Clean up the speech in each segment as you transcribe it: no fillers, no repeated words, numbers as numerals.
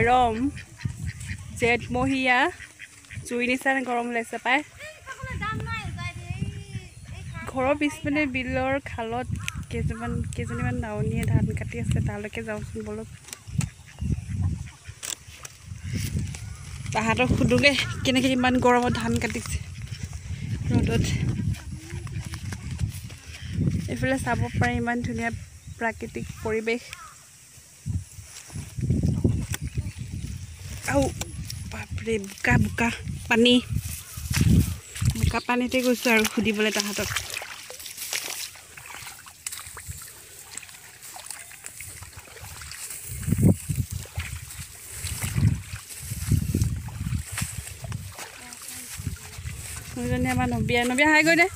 গৰম জেঠমহীয়া জুই নিচান গৰম লাগিছে পায় ঘৰৰ পিছপিনে বিলৰ খালত কেইজনীমান নাৱনীয়ে ধান কাটি আছে তালৈকে যাওঁচোন বলক তাহাঁতক সুধোগে কেনেকৈ ইমান গৰমত ধান কাটিছে ৰ'দত এইফালে চাব পাৰে ইমান ধুনীয়া প্ৰাকৃতিক পৰিৱেশ আৰু বাপৰে বোকা বোকা পানী বোকা পানীতে গৈছোঁ আৰু সুধিবলৈ তাহাঁতক সেইজনী আমাৰ নবিয়া হাই গৈ দে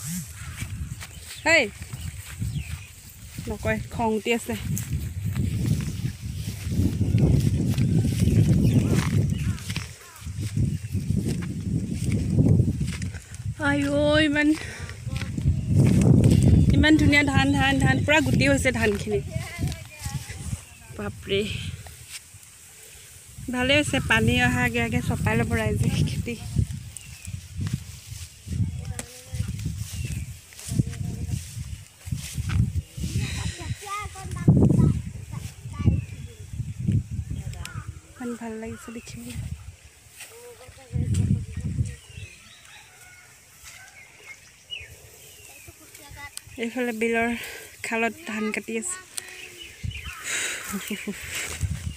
হেই নকয় খং উঠি আছে আইও ইমান ধুনীয়া ধান পুৰা গুটি হৈছে ধানখিনি বাপৰে ভালেই হৈছে পানী অহা আগে আগে চপাই ল'ব ৰাইজে খেতি ভাল লাগিছে দেখিবলৈ এইফালে বিলৰ খালত ধান কাটি আছে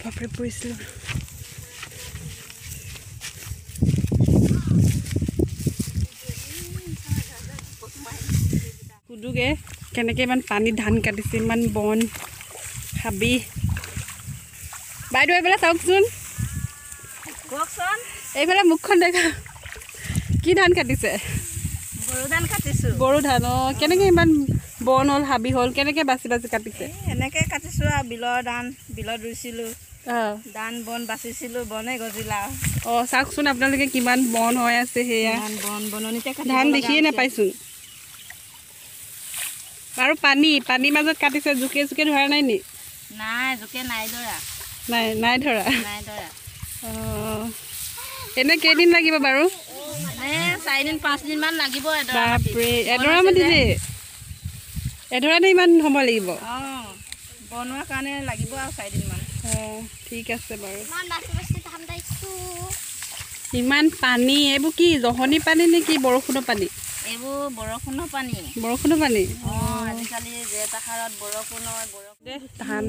বাপৰে পৰিছিলোঁ সুধোগে কেনেকৈ ইমান পানীত ধান কাটিছে ইমান বন হাবি বাইদেউ এইফালে চাওকচোন কওকচোন এইফালে মুখখন দেখা কি ধান কাটিছে বড়ো ধান কাটিছোঁ বড়ো ধান অঁ কেনেকৈ ইমান বন হ'ল হাবি হ'ল কেনেকৈ বাচি কাটিছে এনেকৈ কাটিছোঁ আৰু বিলৰ ধান বিলত ৰুইছিলোঁ অঁ ধান বন বাচিছিলোঁ বনে গজিলা অঁ চাওকচোন আপোনালোকে কিমান বন হৈ আছে সেয়া বন বননিতে ধান দেখিয়ে নাপাইছোঁ আৰু পানীৰ মাজত কাটিছে জোকে ধৰা নাই নি নাই জোকে নাই ধৰা নাই ধৰা অঁ এনে কেইদিন লাগিব বাৰু 4-5 দিনমান লাগিব বাপৰে এডৰা মাটি যে এডৰাতে ইমান সময় লাগিব অঁ বনোৱাৰ কাৰণে লাগিব আৰু 4 দিনমান অঁ ঠিক আছে বাৰু ইমান পানী এইবোৰ কি জহনী পানী নে কি বৰষুণৰ পানী এইবোৰ বৰষুণৰ পানী অঁ আজিকালি জেঠ আহাৰত বৰষুণ ধান